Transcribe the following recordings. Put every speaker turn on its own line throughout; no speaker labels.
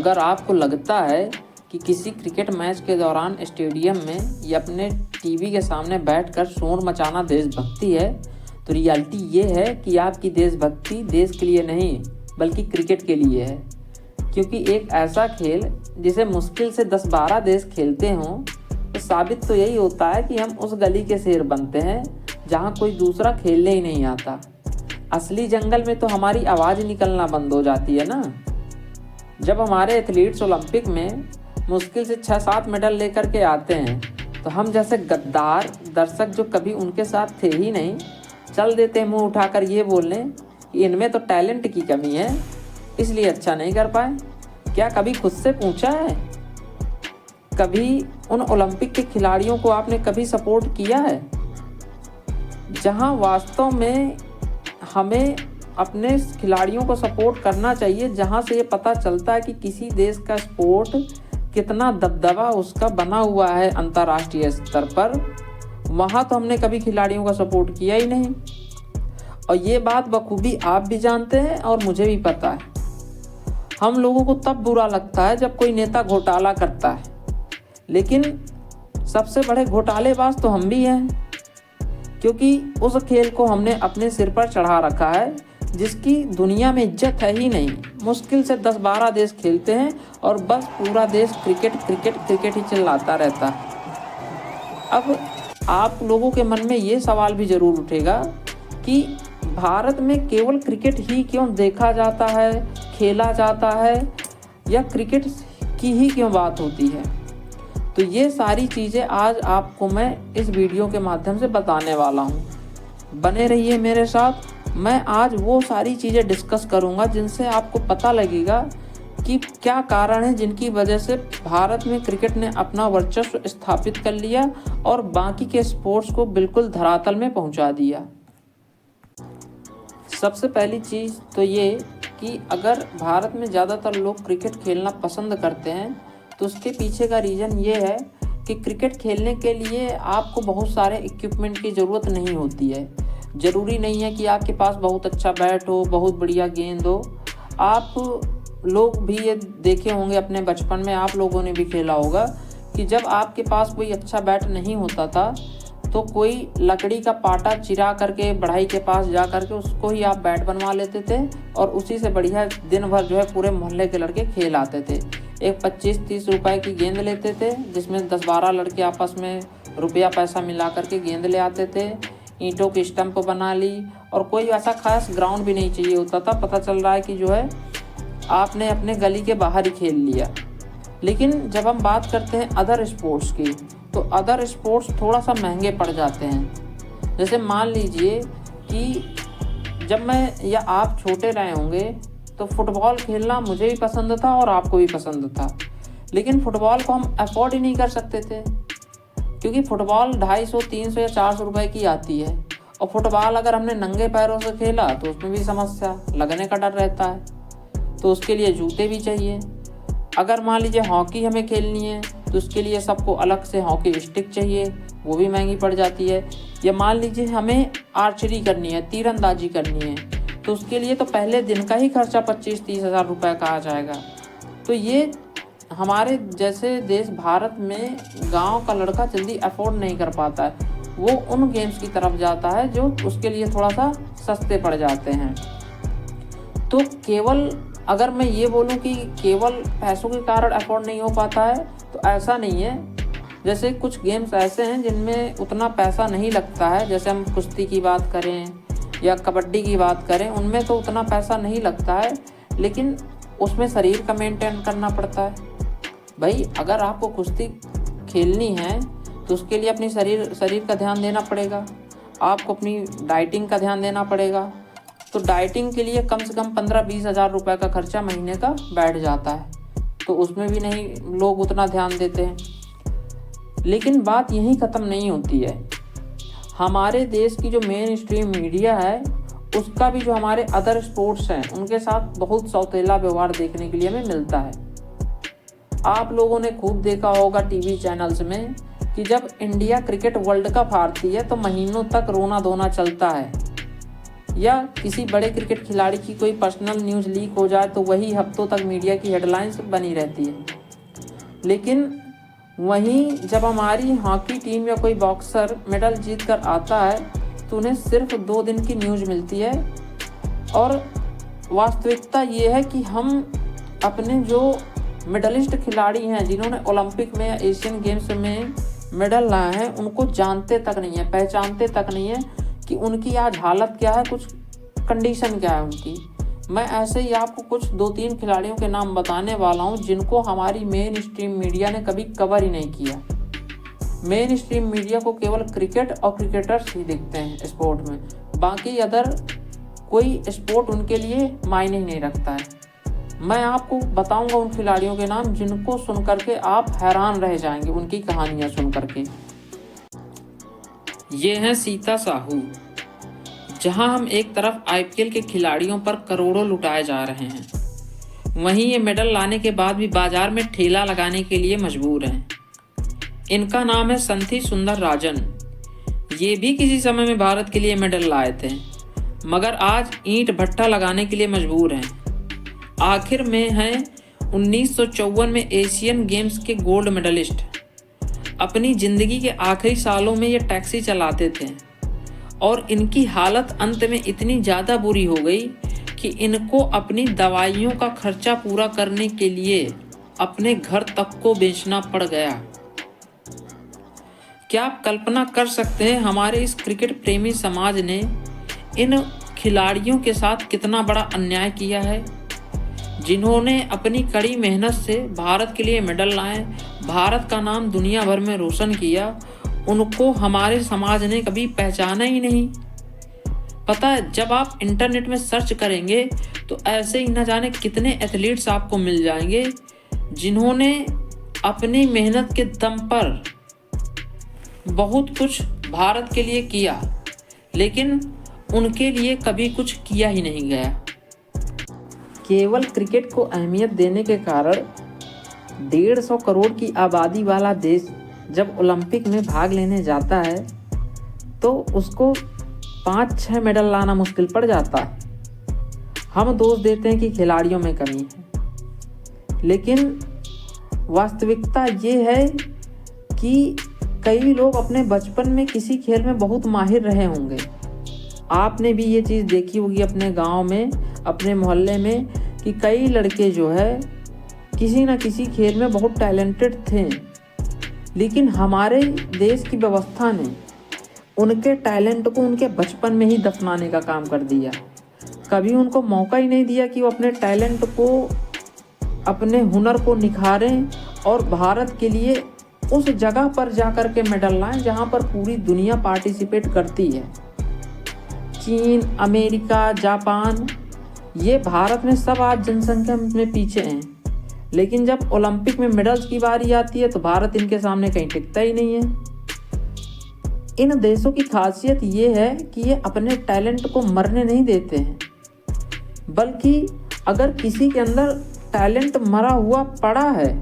अगर आपको लगता है कि किसी क्रिकेट मैच के दौरान स्टेडियम में या अपने टीवी के सामने बैठकर शोर मचाना देशभक्ति है, तो रियलिटी ये है कि आपकी देशभक्ति देश के लिए नहीं बल्कि क्रिकेट के लिए है। क्योंकि एक ऐसा खेल जिसे मुश्किल से 10-12 देश खेलते हों, तो साबित तो यही होता है कि हम उस गली के शेर बनते हैं जहाँ कोई दूसरा खेलने ही नहीं आता। असली जंगल में तो हमारी आवाज़ निकलना बंद हो जाती है ना। जब हमारे एथलीट्स ओलंपिक में मुश्किल से 6-7 मेडल लेकर के आते हैं, तो हम जैसे गद्दार दर्शक जो कभी उनके साथ थे ही नहीं, चल देते हैं मुंह उठाकर ये बोलने कि इनमें तो टैलेंट की कमी है इसलिए अच्छा नहीं कर पाए। क्या कभी खुद से पूछा है? कभी उन ओलंपिक के खिलाड़ियों को आपने कभी सपोर्ट किया है जहां वास्तव में हमें अपने खिलाड़ियों को सपोर्ट करना चाहिए, जहां से ये पता चलता है कि किसी देश का स्पोर्ट कितना दबदबा उसका बना हुआ है अंतर्राष्ट्रीय स्तर पर। वहाँ तो हमने कभी खिलाड़ियों का सपोर्ट किया ही नहीं। और ये बात बखूबी आप भी जानते हैं और मुझे भी पता है। हम लोगों को तब बुरा लगता है जब कोई नेता घोटाला करता है, लेकिन सबसे बड़े घोटालेबाज तो हम भी हैं, क्योंकि उस खेल को हमने अपने सिर पर चढ़ा रखा है जिसकी दुनिया में इज्जत है ही नहीं। मुश्किल से 10-12 देश खेलते हैं और बस पूरा देश क्रिकेट क्रिकेट क्रिकेट ही चिल्लाता रहता है। अब आप लोगों के मन में ये सवाल भी ज़रूर उठेगा कि भारत में केवल क्रिकेट ही क्यों देखा जाता है, खेला जाता है, या क्रिकेट की ही क्यों बात होती है। तो ये सारी चीज़ें आज आपको मैं इस वीडियो के माध्यम से बताने वाला हूँ। बने रहिए मेरे साथ। मैं आज वो सारी चीज़ें डिस्कस करूँगा जिनसे आपको पता लगेगा कि क्या कारण है जिनकी वजह से भारत में क्रिकेट ने अपना वर्चस्व स्थापित कर लिया और बाकी के स्पोर्ट्स को बिल्कुल धरातल में पहुँचा दिया। सबसे पहली चीज़ तो ये कि अगर भारत में ज़्यादातर लोग क्रिकेट खेलना पसंद करते हैं, तो उसके पीछे का रीज़न ये है कि क्रिकेट खेलने के लिए आपको बहुत सारे इक्विपमेंट की ज़रूरत नहीं होती है। ज़रूरी नहीं है कि आपके पास बहुत अच्छा बैट हो, बहुत बढ़िया गेंद हो। आप लोग भी ये देखे होंगे अपने बचपन में, आप लोगों ने भी खेला होगा कि जब आपके पास कोई अच्छा बैट नहीं होता था तो कोई लकड़ी का पाटा चिरा करके बढ़ई के पास जा करके उसको ही आप बैट बनवा लेते थे और उसी से बढ़िया दिन भर जो है पूरे मोहल्ले के लड़के खेल आते थे। एक 25-30 रुपए की गेंद लेते थे जिसमें 10-12 लड़के आपस में रुपया पैसा मिला करके गेंद ले आते थे। ईंटों की स्टंप बना ली और कोई ऐसा खास ग्राउंड भी नहीं चाहिए होता था। पता चल रहा है कि जो है आपने अपने गली के बाहर ही खेल लिया। लेकिन जब हम बात करते हैं अदर स्पोर्ट्स की, तो अदर स्पोर्ट्स थोड़ा सा महंगे पड़ जाते हैं। जैसे मान लीजिए कि जब मैं या आप छोटे रहे होंगे तो फुटबॉल खेलना मुझे भी पसंद था और आपको भी पसंद था, लेकिन फुटबॉल को हम अफोर्ड ही नहीं कर सकते थे क्योंकि फुटबॉल 250, 300 या 400 रुपए की आती है। और फुटबॉल अगर हमने नंगे पैरों से खेला तो उसमें भी समस्या लगने का डर रहता है, तो उसके लिए जूते भी चाहिए। अगर मान लीजिए हॉकी हमें खेलनी है तो उसके लिए सबको अलग से हॉकी स्टिक चाहिए, वो भी महंगी पड़ जाती है। या मान लीजिए हमें आर्चरी करनी है, तीरंदाजी करनी है, तो उसके लिए तो पहले दिन का ही खर्चा 25-30 हज़ार रुपये का आ जाएगा। तो ये हमारे जैसे देश भारत में गांव का लड़का जल्दी अफोर्ड नहीं कर पाता है। वो उन गेम्स की तरफ जाता है जो उसके लिए थोड़ा सा सस्ते पड़ जाते हैं। तो केवल अगर मैं ये बोलूं कि केवल पैसों के कारण अफोर्ड नहीं हो पाता है, तो ऐसा नहीं है। जैसे कुछ गेम्स ऐसे हैं जिनमें उतना पैसा नहीं लगता है, जैसे हम कुश्ती की बात करें या कबड्डी की बात करें, उनमें तो उतना पैसा नहीं लगता है, लेकिन उसमें शरीर का मेंटेन करना पड़ता है। भाई अगर आपको कुश्ती खेलनी है तो उसके लिए अपनी शरीर का ध्यान देना पड़ेगा, आपको अपनी डाइटिंग का ध्यान देना पड़ेगा। तो डाइटिंग के लिए कम से कम 15-20 हज़ार रुपये का खर्चा महीने का बैठ जाता है, तो उसमें भी नहीं लोग उतना ध्यान देते हैं। लेकिन बात यहीं ख़त्म नहीं होती है। हमारे देश की जो मेन स्ट्रीम मीडिया है उसका भी जो हमारे अदर स्पोर्ट्स हैं उनके साथ बहुत सौतेला व्यवहार देखने के लिए हमें मिलता है। आप लोगों ने खूब देखा होगा टीवी चैनल्स में कि जब इंडिया क्रिकेट वर्ल्ड कप हारती है तो महीनों तक रोना धोना चलता है या किसी बड़े क्रिकेट खिलाड़ी की कोई पर्सनल न्यूज़ लीक हो जाए तो वही हफ्तों तक मीडिया की हेडलाइंस बनी रहती है। लेकिन वहीं जब हमारी हॉकी टीम या कोई बॉक्सर मेडल जीत कर आता है तो उन्हें सिर्फ 2 दिन की न्यूज़ मिलती है। और वास्तविकता ये है कि हम अपने जो मेडलिस्ट खिलाड़ी हैं जिन्होंने ओलंपिक में या एशियन गेम्स में मेडल लाए हैं उनको जानते तक नहीं है, पहचानते तक नहीं है कि उनकी आज हालत क्या है, कुछ कंडीशन क्या है उनकी। मैं ऐसे ही आपको कुछ 2-3 खिलाड़ियों के नाम बताने वाला हूं जिनको हमारी मेन स्ट्रीम मीडिया ने कभी कवर ही नहीं किया। मेन स्ट्रीम मीडिया को केवल क्रिकेट और क्रिकेटर्स ही दिखते हैं स्पोर्ट में, बाकी अदर कोई स्पोर्ट उनके लिए मायने ही नहीं रखता है। मैं आपको बताऊंगा उन खिलाड़ियों के नाम जिनको सुन करके आप हैरान रह जाएंगे उनकी कहानियां सुन करके। ये हैं सीता साहू। जहां हम एक तरफ आईपीएल के खिलाड़ियों पर करोड़ों लुटाए जा रहे हैं, वहीं ये मेडल लाने के बाद भी बाजार में ठेला लगाने के लिए मजबूर हैं। इनका नाम है संथी सुंदरराजन। ये भी किसी समय में भारत के लिए मेडल लाए थे, मगर आज ईंट भट्टा लगाने के लिए मजबूर हैं। आखिर में हैं 1954 में एशियन गेम्स के गोल्ड मेडलिस्ट। अपनी ज़िंदगी के आखिरी सालों में ये टैक्सी चलाते थे और इनकी हालत अंत में इतनी ज़्यादा बुरी हो गई कि इनको अपनी दवाइयों का खर्चा पूरा करने के लिए अपने घर तक को बेचना पड़ गया। क्या आप कल्पना कर सकते हैं हमारे इस क्रिकेट प्रेमी समाज ने इन खिलाड़ियों के साथ कितना बड़ा अन्याय किया है, जिन्होंने अपनी कड़ी मेहनत से भारत के लिए मेडल लाए, भारत का नाम दुनिया भर में रोशन किया। उनको हमारे समाज ने कभी पहचाना ही नहीं। पता है, जब आप इंटरनेट में सर्च करेंगे तो ऐसे ही न जाने कितने एथलीट्स आपको मिल जाएंगे जिन्होंने अपनी मेहनत के दम पर बहुत कुछ भारत के लिए किया, लेकिन उनके लिए कभी कुछ किया ही नहीं गया। केवल क्रिकेट को अहमियत देने के कारण 150 करोड़ की आबादी वाला देश जब ओलंपिक में भाग लेने जाता है तो उसको 5-6 मेडल लाना मुश्किल पड़ जाता है। हम दोष देते हैं कि खिलाड़ियों में कमी है, लेकिन वास्तविकता ये है कि कई लोग अपने बचपन में किसी खेल में बहुत माहिर रहे होंगे। आपने भी ये चीज़ देखी होगी अपने गांव में, अपने मोहल्ले में, कि कई लड़के जो है किसी न किसी खेल में बहुत टैलेंटेड थे, लेकिन हमारे देश की व्यवस्था ने उनके टैलेंट को उनके बचपन में ही दफनाने का काम कर दिया। कभी उनको मौका ही नहीं दिया कि वो अपने टैलेंट को, अपने हुनर को निखारें और भारत के लिए उस जगह पर जाकर के मेडल लाएं जहां पर पूरी दुनिया पार्टिसिपेट करती है। चीन, अमेरिका, जापान, ये भारत में सब आज जनसंख्या में पीछे हैं, लेकिन जब ओलंपिक में मेडल्स की बारी आती है तो भारत इनके सामने कहीं टिकता ही नहीं है। इन देशों की खासियत ये है कि ये अपने टैलेंट को मरने नहीं देते हैं, बल्कि अगर किसी के अंदर टैलेंट मरा हुआ पड़ा है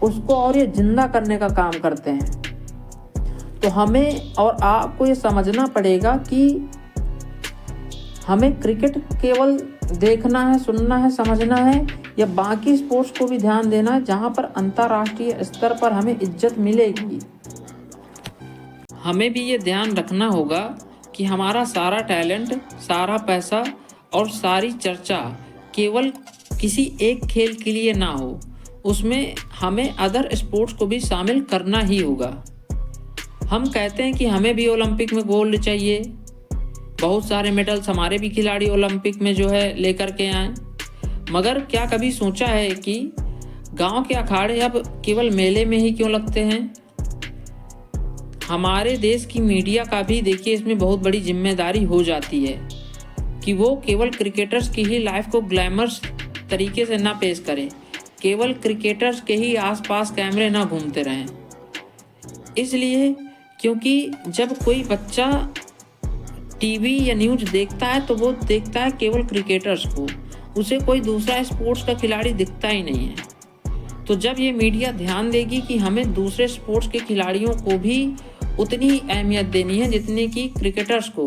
उसको और ये जिंदा करने का काम करते हैं। तो हमें और आपको ये समझना पड़ेगा कि हमें क्रिकेट केवल देखना है, सुनना है, समझना है, या बाकी स्पोर्ट्स को भी ध्यान देना है जहां पर अंतर्राष्ट्रीय स्तर पर हमें इज्जत मिलेगी। हमें भी ये ध्यान रखना होगा कि हमारा सारा टैलेंट, सारा पैसा और सारी चर्चा केवल किसी एक खेल के लिए ना हो, उसमें हमें अदर स्पोर्ट्स को भी शामिल करना ही होगा। हम कहते हैं कि हमें भी ओलंपिक में गोल्ड चाहिए, बहुत सारे मेडल्स हमारे भी खिलाड़ी ओलंपिक में जो है लेकर के आए, मगर क्या कभी सोचा है कि गांव के अखाड़े अब केवल मेले में ही क्यों लगते हैं? हमारे देश की मीडिया का भी देखिए इसमें बहुत बड़ी जिम्मेदारी हो जाती है कि वो केवल क्रिकेटर्स की ही लाइफ को ग्लैमरस तरीके से ना पेश करें, केवल क्रिकेटर्स के ही आसपास कैमरे ना घूमते रहें। इसलिए क्योंकि जब कोई बच्चा टीवी या न्यूज़ देखता है तो वो देखता है केवल क्रिकेटर्स को, उसे कोई दूसरा स्पोर्ट्स का खिलाड़ी दिखता ही नहीं है। तो जब ये मीडिया ध्यान देगी कि हमें दूसरे स्पोर्ट्स के खिलाड़ियों को भी उतनी ही अहमियत देनी है जितनी कि क्रिकेटर्स को,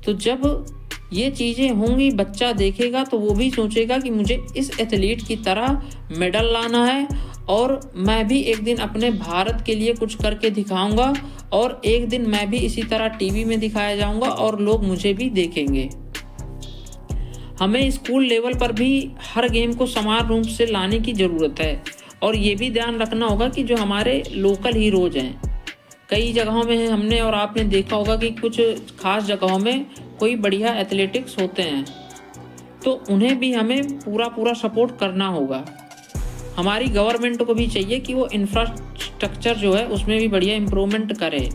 तो जब ये चीज़ें होंगी, बच्चा देखेगा तो वो भी सोचेगा कि मुझे इस एथलीट की तरह मेडल लाना है और मैं भी एक दिन अपने भारत के लिए कुछ करके दिखाऊंगा और एक दिन मैं भी इसी तरह टीवी में दिखाया जाऊंगा और लोग मुझे भी देखेंगे। हमें स्कूल लेवल पर भी हर गेम को समान रूप से लाने की ज़रूरत है और ये भी ध्यान रखना होगा कि जो हमारे लोकल हीरोज़ हैं, कई जगहों में हमने और आपने देखा होगा कि कुछ खास जगहों में कोई बढ़िया एथलेटिक्स होते हैं, तो उन्हें भी हमें पूरा सपोर्ट करना होगा। हमारी गवर्नमेंट को भी चाहिए कि वो इंफ्रास्ट्रक्चर जो है उसमें भी बढ़िया इम्प्रूवमेंट करे,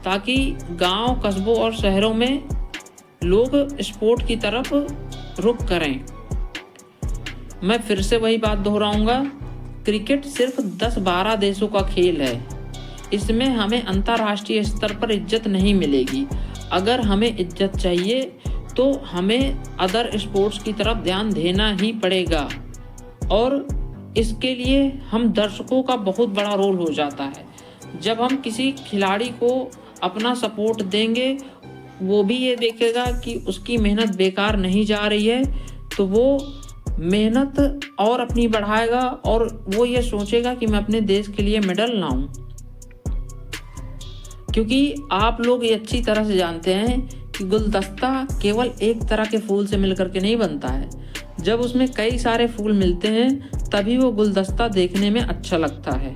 ताकि गांव, कस्बों और शहरों में लोग स्पोर्ट की तरफ रुख करें। मैं फिर से वही बात दोहराऊंगा, क्रिकेट सिर्फ 10-12 देशों का खेल है। इसमें हमें अंतर्राष्ट्रीय स्तर पर इज्जत नहीं मिलेगी। अगर हमें इज्जत चाहिए तो हमें अदर स्पोर्ट्स की तरफ ध्यान देना ही पड़ेगा और इसके लिए हम दर्शकों का बहुत बड़ा रोल हो जाता है। जब हम किसी खिलाड़ी को अपना सपोर्ट देंगे, वो भी ये देखेगा कि उसकी मेहनत बेकार नहीं जा रही है, तो वो मेहनत और अपनी बढ़ाएगा और वो ये सोचेगा कि मैं अपने देश के लिए मेडल लाऊं। क्योंकि आप लोग ये अच्छी तरह से जानते हैं कि गुलदस्ता केवल एक तरह के फूल से मिलकर के नहीं बनता है। जब उसमें कई सारे फूल मिलते हैं तभी वो गुलदस्ता देखने में अच्छा लगता है।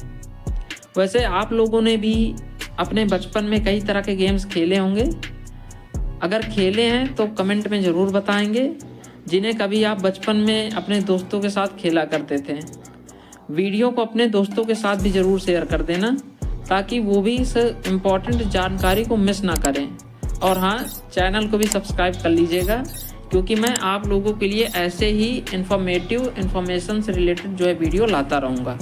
वैसे आप लोगों ने भी अपने बचपन में कई तरह के गेम्स खेले होंगे। अगर खेले हैं तो कमेंट में ज़रूर बताएंगे, जिन्हें कभी आप बचपन में अपने दोस्तों के साथ खेला करते थे। वीडियो को अपने दोस्तों के साथ भी ज़रूर शेयर कर देना, ताकि वो भी इस इम्पॉर्टेंट जानकारी को मिस ना करें। और हाँ, चैनल को भी सब्सक्राइब कर लीजिएगा, क्योंकि मैं आप लोगों के लिए ऐसे ही इन्फॉर्मेशन से रिलेटेड जो है वीडियो लाता रहूँगा।